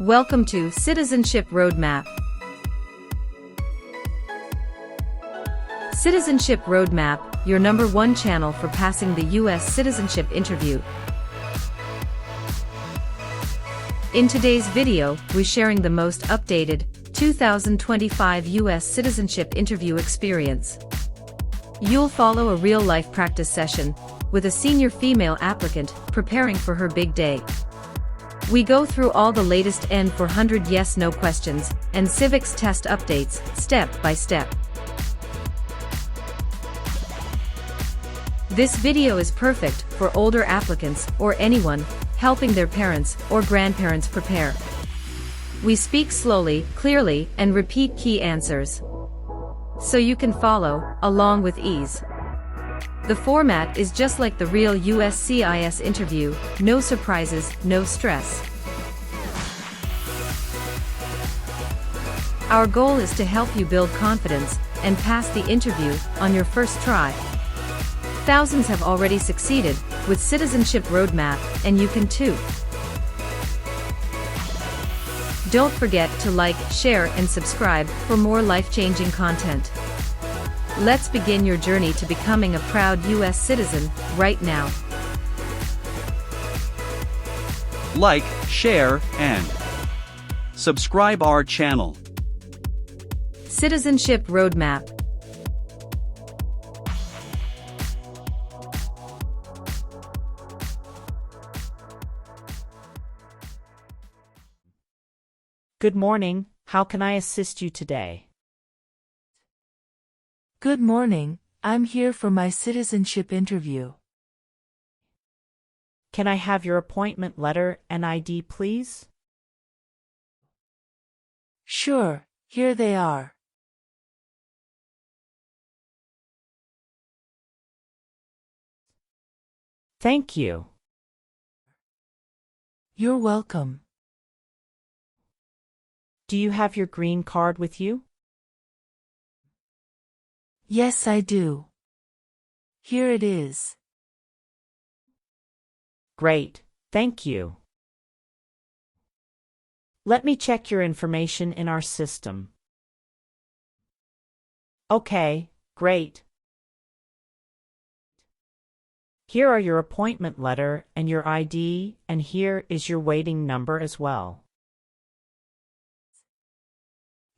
Welcome to Citizenship Roadmap. Citizenship Roadmap, your #1 channel for passing the U.S. Citizenship Interview. In today's video, we're sharing the most updated 2025 U.S. Citizenship Interview experience. You'll follow a real-life practice session with a senior female applicant preparing for her big day. We go through all the latest N400 yes/no questions and Civics test updates, step by step. This video is perfect for older applicants or anyone helping their parents or grandparents prepare. We speak slowly, clearly, and repeat key answers, so you can follow along with ease. The format is just like the real USCIS interview, no surprises, no stress. Our goal is to help you build confidence and pass the interview on your first try. Thousands have already succeeded with Citizenship Roadmap, and you can too. Don't forget to like, share, and subscribe for more life-changing content. Let's begin your journey to becoming a proud U.S. citizen right now. Like, share, and subscribe our channel. Citizenship Roadmap. Good morning, how can I assist you today? Good morning, I'm here for my citizenship interview. Can I have your appointment letter and ID, please? Sure, here they are. Thank you. You're welcome. Do you have your green card with you? Yes, I do. Here it is. Great, thank you. Let me check your information in our system. Okay, great. Here are your appointment letter and your ID, and here is your waiting number as well.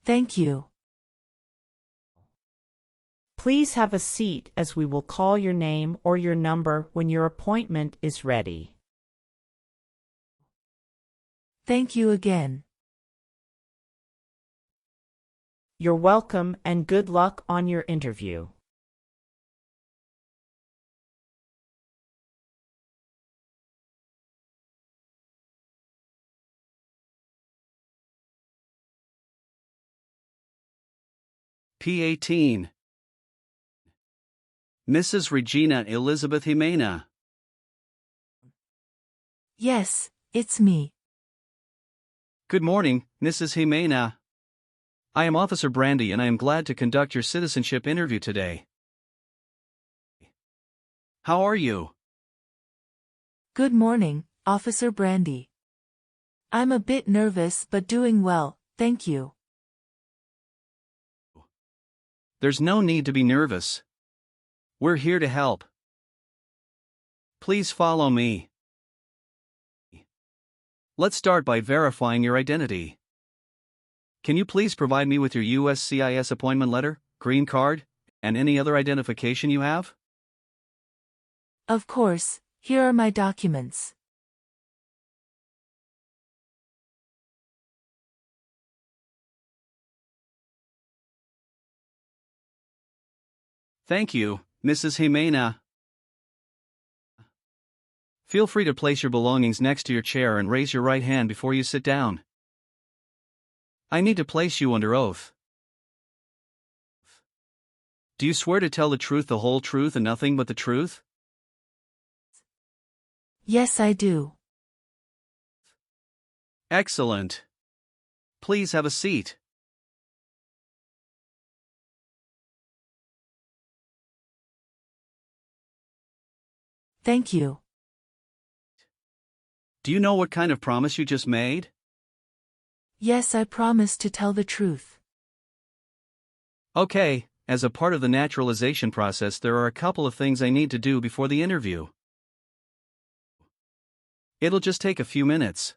Thank you. Please have a seat as we will call your name or your number when your appointment is ready. Thank you again. You're welcome and good luck on your interview. P18. Mrs. Regina Elizabeth Jimena. Yes, it's me. Good morning, Mrs. Jimena. I am Officer Brandy and I am glad to conduct your citizenship interview today. How are you? Good morning, Officer Brandy. I'm a bit nervous but doing well, thank you. There's no need to be nervous. We're here to help. Please follow me. Let's start by verifying your identity. Can you please provide me with your USCIS appointment letter, green card, and any other identification you have? Of course, here are my documents. Thank you, Mrs. Jimena. Feel free to place your belongings next to your chair and raise your right hand before you sit down. I need to place you under oath. Do you swear to tell the truth, the whole truth, and nothing but the truth? Yes, I do. Excellent. Please have a seat. Thank you. Do you know what kind of promise you just made? Yes, I promise to tell the truth. Okay, as a part of the naturalization process, there are a couple of things I need to do before the interview. It'll just take a few minutes.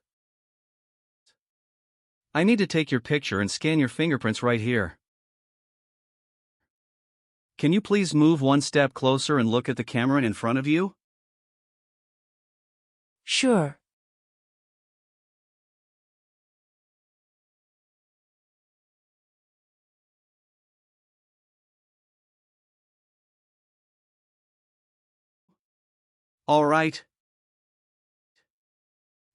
I need to take your picture and scan your fingerprints right here. Can you please move one step closer and look at the camera in front of you? Sure. All right.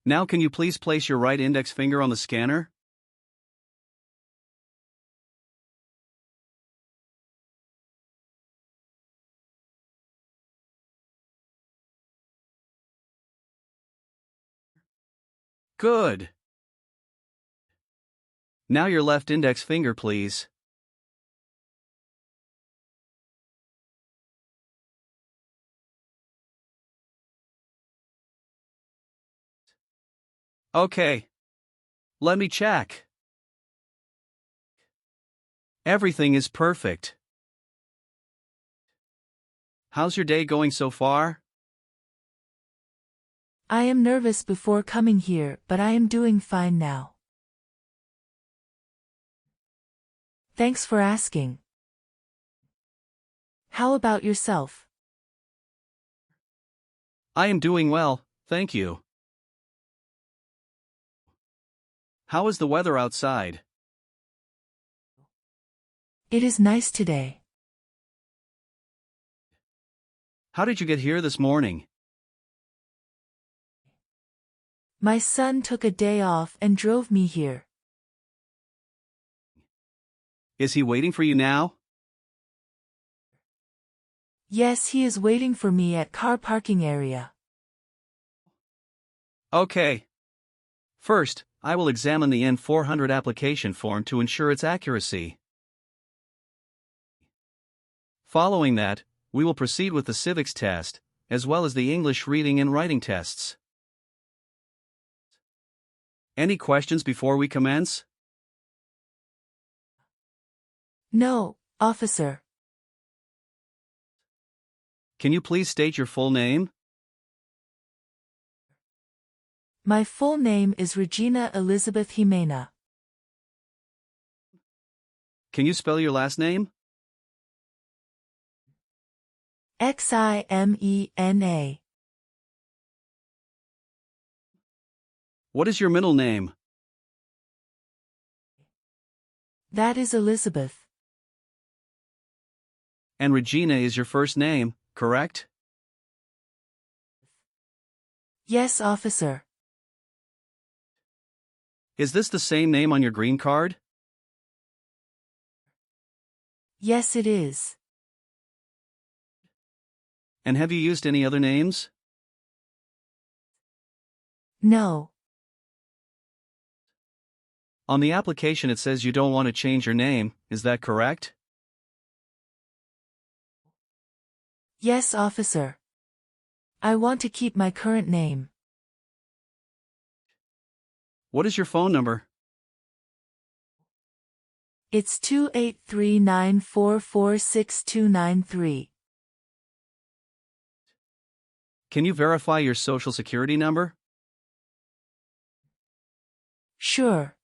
Now can you please place your right index finger on the scanner? Good. Now your left index finger, please. Okay. Let me check. Everything is perfect. How's your day going so far? I am nervous before coming here, but I am doing fine now. Thanks for asking. How about yourself? I am doing well, thank you. How is the weather outside? It is nice today. How did you get here this morning? My son took a day off and drove me here. Is he waiting for you now? Yes, he is waiting for me at car parking area. Okay. First, I will examine the N400 application form to ensure its accuracy. Following that, we will proceed with the Civics test, as well as the English reading and writing tests. Any questions before we commence? No, officer. Can you please state your full name? My full name is Regina Elizabeth Jimena. Can you spell your last name? Ximena. What is your middle name? That is Elizabeth. And Regina is your first name, correct? Yes, officer. Is this the same name on your green card? Yes, it is. And have you used any other names? No. On the application it says you don't want to change your name, is that correct? Yes, officer. I want to keep my current name. What is your phone number? It's 28394469293. Can you verify your social security number? Sure.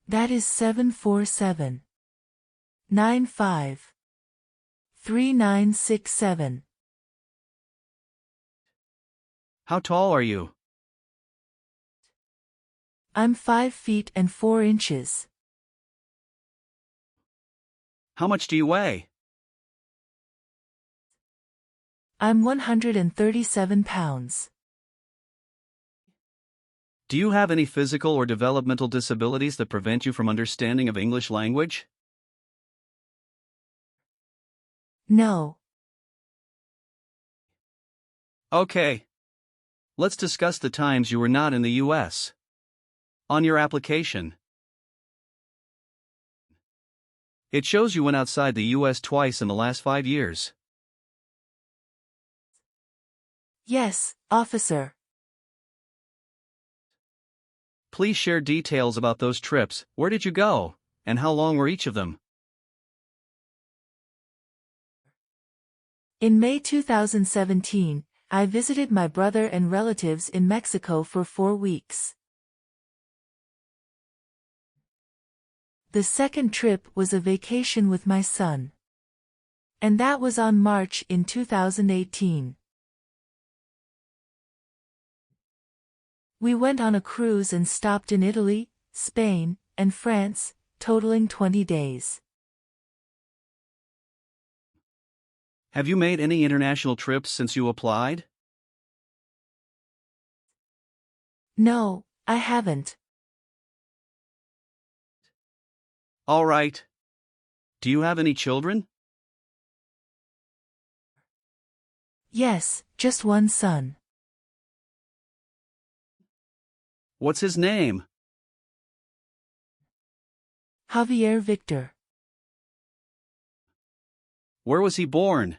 That is 747-95-3967. How tall are you? I'm 5 feet and 4 inches. How much do you weigh? I'm 137 pounds. Do you have any physical or developmental disabilities that prevent you from understanding of English language? No. Okay. Let's discuss the times you were not in the U.S. On your application, it shows you went outside the U.S. twice in the last 5 years. Yes, officer. Please share details about those trips. Where did you go? And how long were each of them? In May 2017, I visited my brother and relatives in Mexico for 4 weeks. The second trip was a vacation with my son. And that was on March in 2018. We went on a cruise and stopped in Italy, Spain, and France, totaling 20 days. Have you made any international trips since you applied? No, I haven't. All right. Do you have any children? Yes, just one son. What's his name? Javier Victor. Where was he born?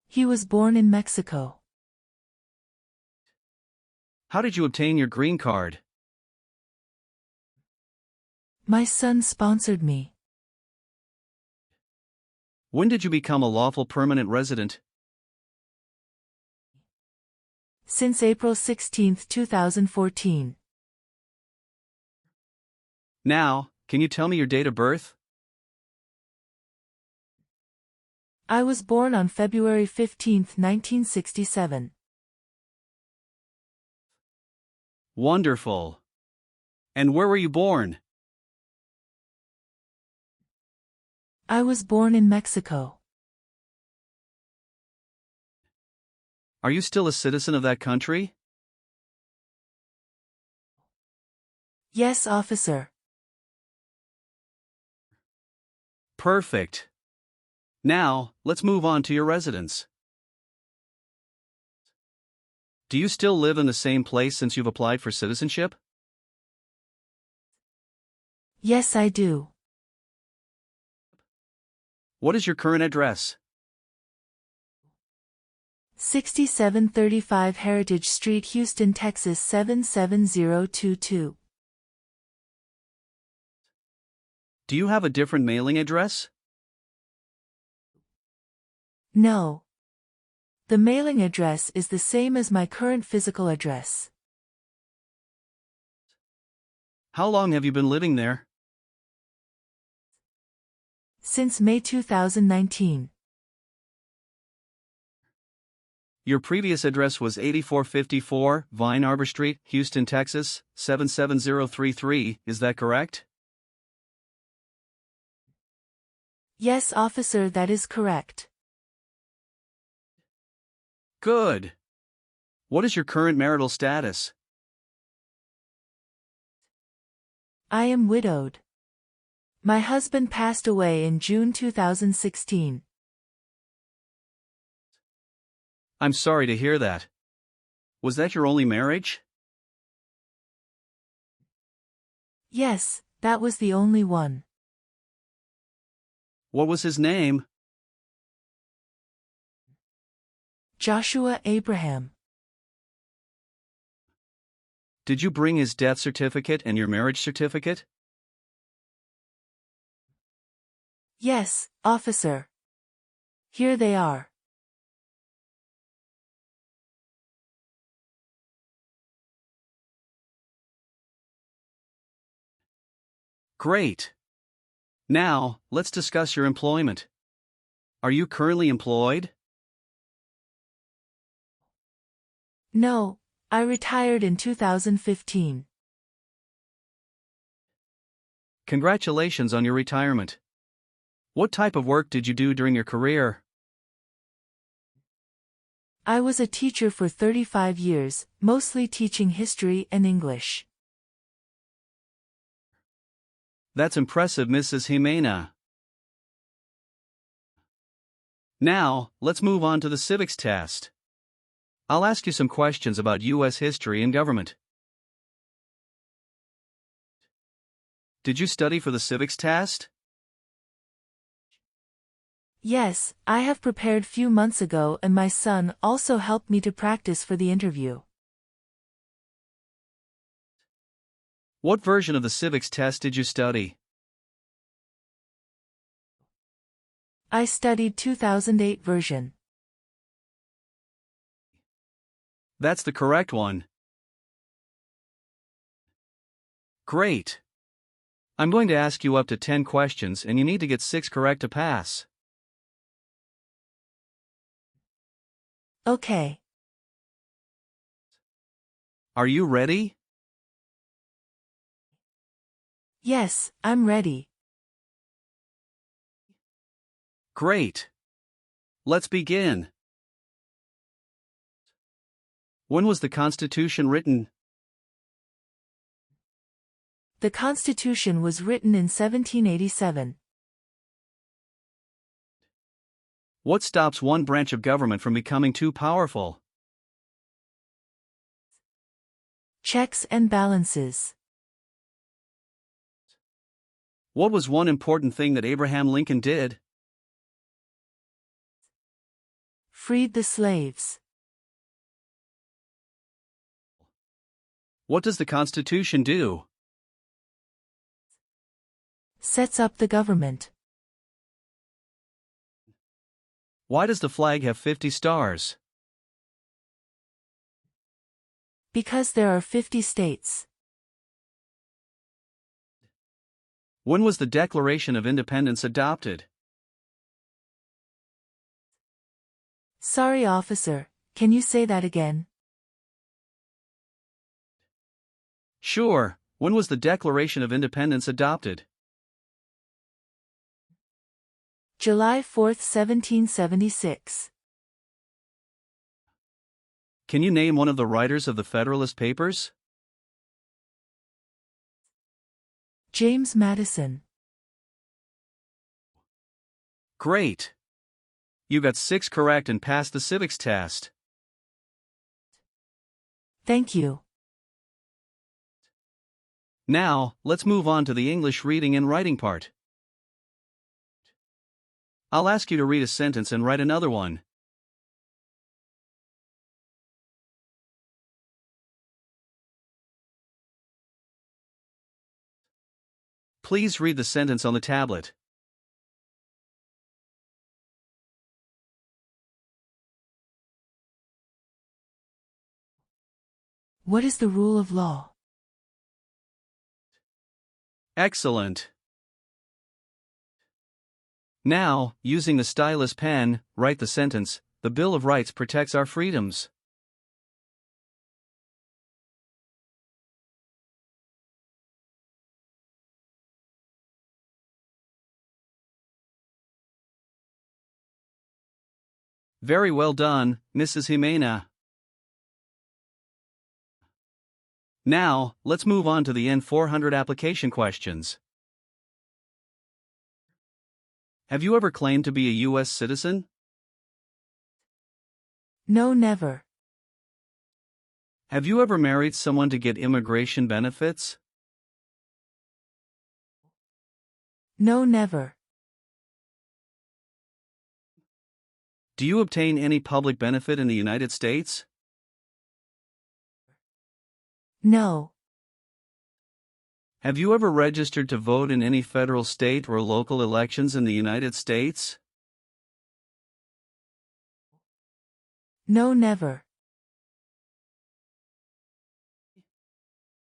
He was born in Mexico. How did you obtain your green card? My son sponsored me. When did you become a lawful permanent resident? Since April 16, 2014. Now, can you tell me your date of birth? I was born on February 15, 1967. Wonderful. And where were you born? I was born in Mexico. Are you still a citizen of that country? Yes, officer. Perfect. Now, let's move on to your residence. Do you still live in the same place since you've applied for citizenship? Yes, I do. What is your current address? 6735 Heritage Street, Houston, Texas 77022. Do you have a different mailing address? No. The mailing address is the same as my current physical address. How long have you been living there? Since May 2019. Your previous address was 8454 Vine Arbor Street, Houston, Texas, 77033, is that correct? Yes, officer, that is correct. Good. What is your current marital status? I am widowed. My husband passed away in June 2016. I'm sorry to hear that. Was that your only marriage? Yes, that was the only one. What was his name? Joshua Abraham. Did you bring his death certificate and your marriage certificate? Yes, officer. Here they are. Great. Now, let's discuss your employment. Are you currently employed? No, I retired in 2015. Congratulations on your retirement. What type of work did you do during your career? I was a teacher for 35 years, mostly teaching history and English. That's impressive, Mrs. Jimena. Now, let's move on to the civics test. I'll ask you some questions about U.S. history and government. Did you study for the civics test? Yes, I have prepared few months ago and my son also helped me to practice for the interview. What version of the civics test did you study? I studied 2008 version. That's the correct one. Great. I'm going to ask you up to 10 questions and you need to get 6 correct to pass. Okay. Are you ready? Yes, I'm ready. Great. Let's begin. When was the Constitution written? The Constitution was written in 1787. What stops one branch of government from becoming too powerful? Checks and balances. What was one important thing that Abraham Lincoln did? Freed the slaves. What does the Constitution do? Sets up the government. Why does the flag have 50 stars? Because there are 50 states. When was the Declaration of Independence adopted? Sorry, officer, can you say that again? Sure, when was the Declaration of Independence adopted? July 4, 1776. Can you name one of the writers of the Federalist Papers? James Madison. Great! You got 6 correct and passed the civics test. Thank you. Now, let's move on to the English reading and writing part. I'll ask you to read a sentence and write another one. Please read the sentence on the tablet. What is the rule of law? Excellent. Now, using the stylus pen, write the sentence, "The Bill of Rights protects our freedoms." Very well done, Mrs. Jimena. Now, let's move on to the N400 application questions. Have you ever claimed to be a U.S. citizen? No, never. Have you ever married someone to get immigration benefits? No, never. Do you obtain any public benefit in the United States? No. Have you ever registered to vote in any federal, state, or local elections in the United States? No, never.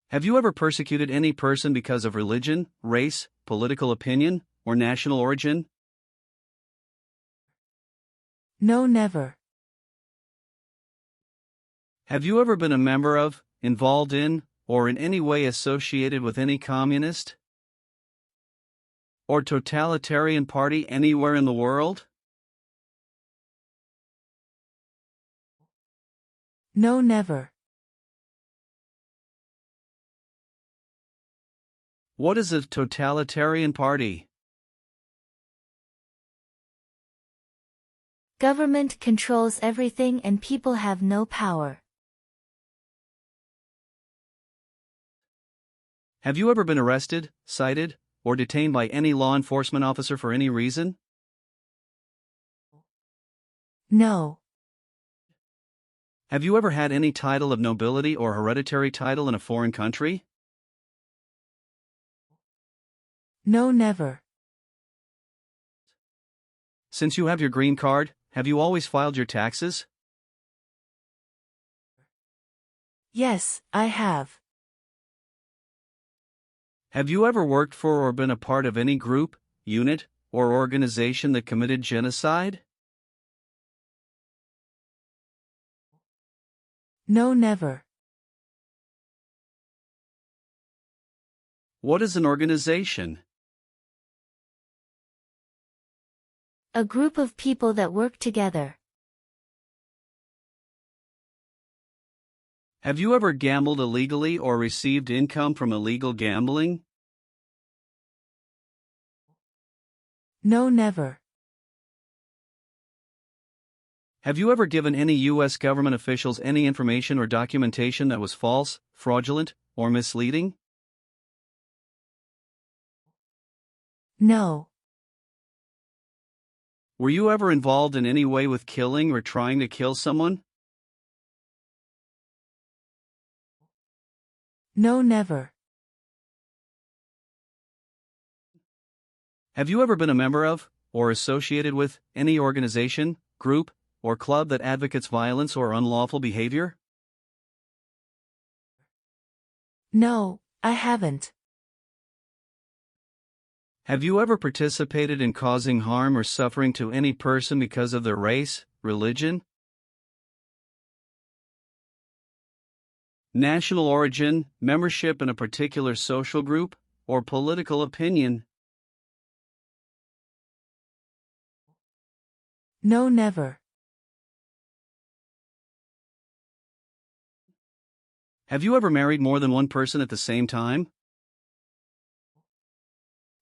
Have you ever persecuted any person because of religion, race, political opinion, or national origin? No, never. Have you ever been a member of, involved in, or in any way associated with any communist or totalitarian party anywhere in the world? No, never. What is a totalitarian party? Government controls everything and people have no power. Have you ever been arrested, cited, or detained by any law enforcement officer for any reason? No. Have you ever had any title of nobility or hereditary title in a foreign country? No, never. Since you have your green card, have you always filed your taxes? Yes, I have. Have you ever worked for or been a part of any group, unit, or organization that committed genocide? No, never. What is an organization? A group of people that work together. Have you ever gambled illegally or received income from illegal gambling? No, never. Have you ever given any U.S. government officials any information or documentation that was false, fraudulent, or misleading? No. Were you ever involved in any way with killing or trying to kill someone? No, never. Have you ever been a member of, or associated with, any organization, group, or club that advocates violence or unlawful behavior? No, I haven't. Have you ever participated in causing harm or suffering to any person because of their race, religion, national origin, membership in a particular social group, or political opinion? No, never. Have you ever married more than one person at the same time?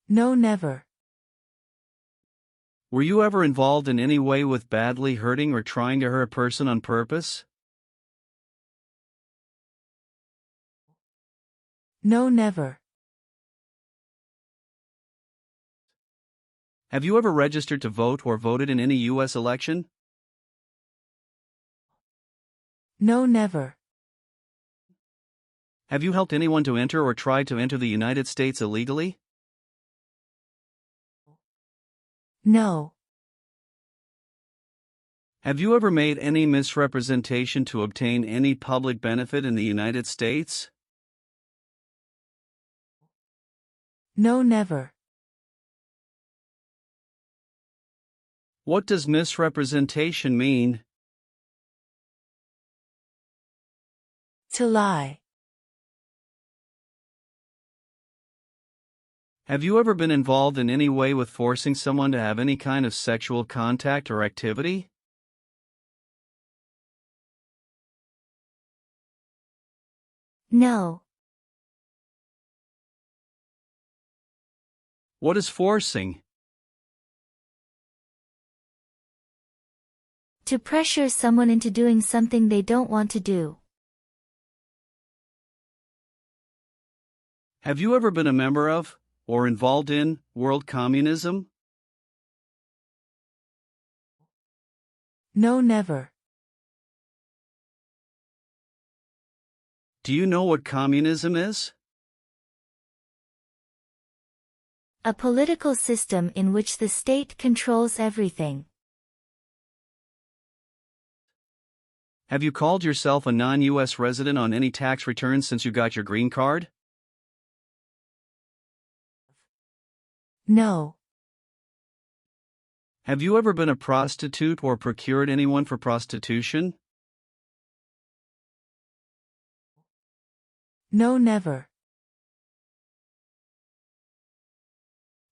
No, never. Were you ever involved in any way with badly hurting or trying to hurt a person on purpose? No, never. Have you ever registered to vote or voted in any U.S. election? No, never. Have you helped anyone to enter or tried to enter the United States illegally? No. Have you ever made any misrepresentation to obtain any public benefit in the United States? No, never. What does misrepresentation mean? To lie. Have you ever been involved in any way with forcing someone to have any kind of sexual contact or activity? No. What is forcing? To pressure someone into doing something they don't want to do. Have you ever been a member of, or involved in, world communism? No, never. Do you know what communism is? A political system in which the state controls everything. Have you called yourself a non-U.S. resident on any tax returns since you got your green card? No. Have you ever been a prostitute or procured anyone for prostitution? No, never.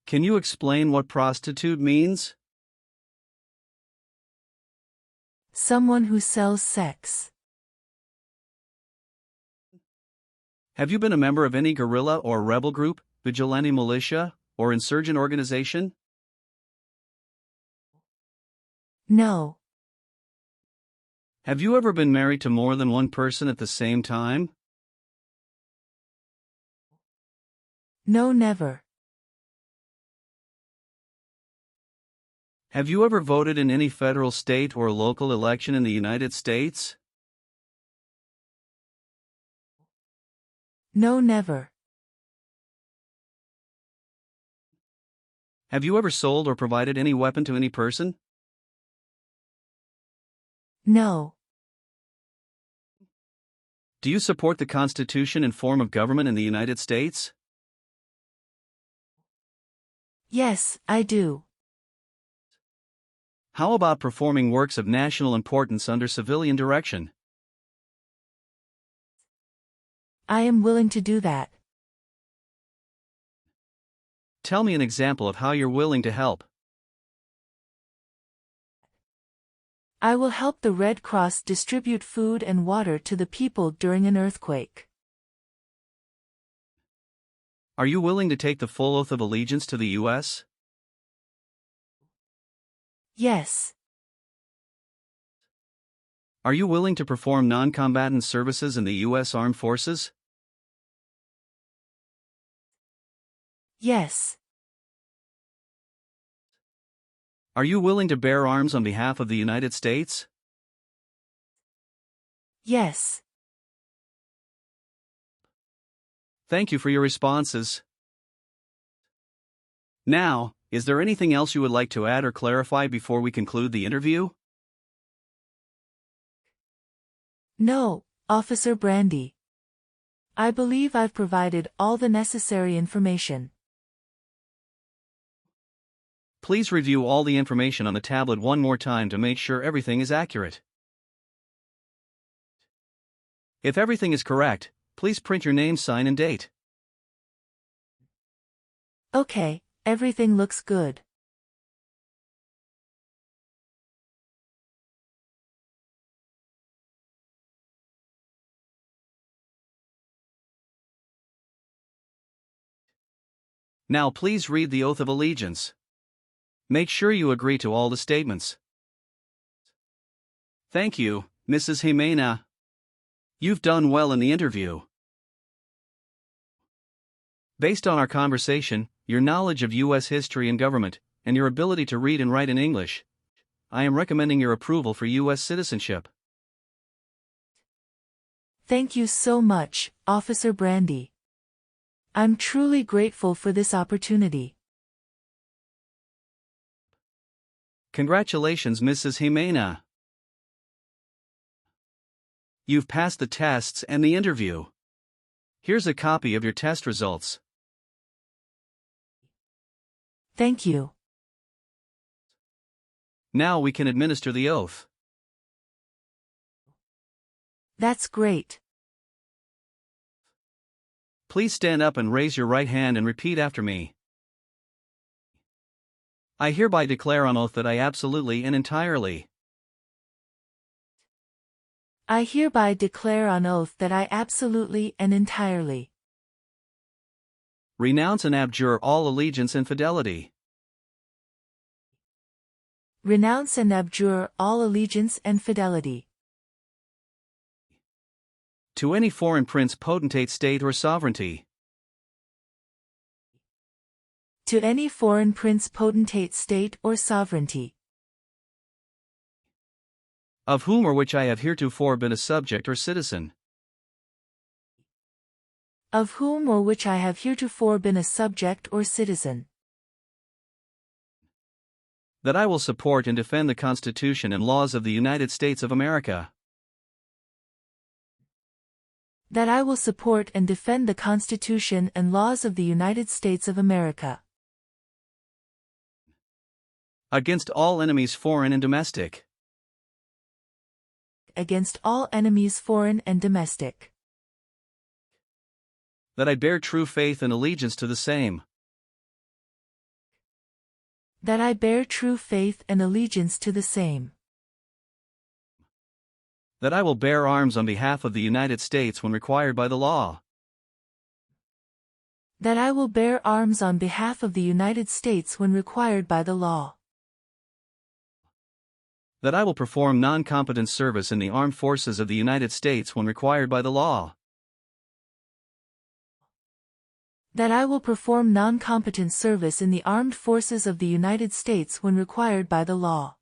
Can you explain what prostitute means? Someone who sells sex. Have you been a member of any guerrilla or rebel group, vigilante militia, or insurgent organization? No. Have you ever been married to more than one person at the same time? No, never. Have you ever voted in any federal, state, or local election in the United States? No, never. Have you ever sold or provided any weapon to any person? No. Do you support the Constitution and form of government in the United States? Yes, I do. How about performing works of national importance under civilian direction? I am willing to do that. Tell me an example of how you're willing to help. I will help the Red Cross distribute food and water to the people during an earthquake. Are you willing to take the full oath of allegiance to the U.S.? Yes. Are you willing to perform non-combatant services in the U.S. Armed Forces? Yes. Are you willing to bear arms on behalf of the United States? Yes. Thank you for your responses. Now, is there anything else you would like to add or clarify before we conclude the interview? No, Officer Brandy. I believe I've provided all the necessary information. Please review all the information on the tablet one more time to make sure everything is accurate. If everything is correct, please print your name, sign, and date. Okay, everything looks good. Now please read the Oath of Allegiance. Make sure you agree to all the statements. Thank you, Mrs. Jimena. You've done well in the interview. Based on our conversation, your knowledge of U.S. history and government, and your ability to read and write in English, I am recommending your approval for U.S. citizenship. Thank you so much, Officer Brandy. I'm truly grateful for this opportunity. Congratulations, Mrs. Jimena. You've passed the tests and the interview. Here's a copy of your test results. Thank you. Now we can administer the oath. That's great. Please stand up and raise your right hand and repeat after me. I hereby declare on oath that I absolutely and entirely I hereby declare on oath that I absolutely and entirely renounce and abjure all allegiance and fidelity renounce and abjure all allegiance and fidelity to any foreign prince, potentate, state, or sovereignty, to any foreign prince, potentate, state, or sovereignty, of whom or which I have heretofore been a subject or citizen, of whom or which I have heretofore been a subject or citizen, that I will support and defend the Constitution and laws of the United States of America, that I will support and defend the Constitution and laws of the United States of America against all enemies, foreign and domestic, against all enemies, foreign and domestic, that I bear true faith and allegiance to the same, that I bear true faith and allegiance to the same, that I will bear arms on behalf of the United States when required by the law, that I will bear arms on behalf of the United States when required by the law, that I will perform non-combatant service in the armed forces of the United States when required by the law, that I will perform non-combatant service in the armed forces of the United States when required by the law,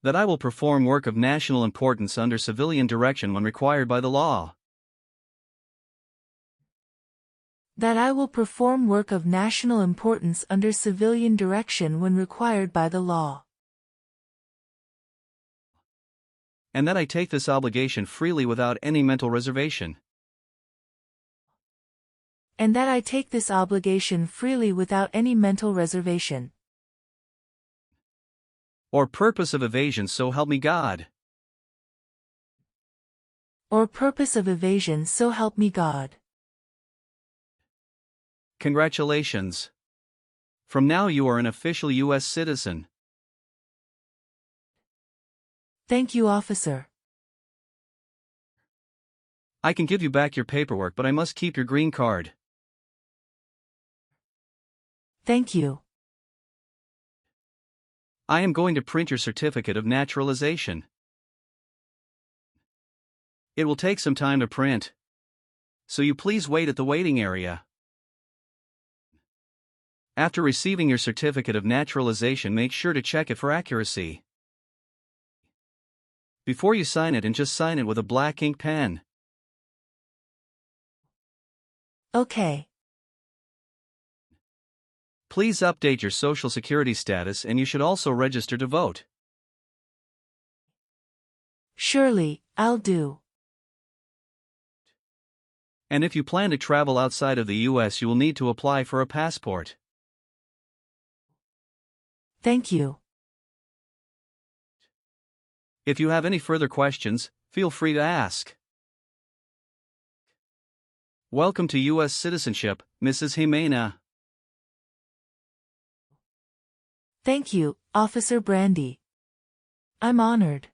that I will perform work of national importance under civilian direction when required by the law, That I will perform work of national importance under civilian direction when required by the law. And that I take this obligation freely without any mental reservation. And that I take this obligation freely without any mental reservation. Or purpose of evasion, so help me God. Or purpose of evasion, so help me God. Congratulations. From now you are an official U.S. citizen. Thank you, officer. I can give you back your paperwork, but I must keep your green card. Thank you. I am going to print your certificate of naturalization. It will take some time to print, so you please wait at the waiting area. After receiving your certificate of naturalization, make sure to check it for accuracy. Before you sign it, and just sign it with a black ink pen. Okay. Please update your Social Security status, and you should also register to vote. Surely, I'll do. And if you plan to travel outside of the U.S., you will need to apply for a passport. Thank you. If you have any further questions, feel free to ask. Welcome to U.S. citizenship, Mrs. Jimena. Thank you, Officer Brandy. I'm honored.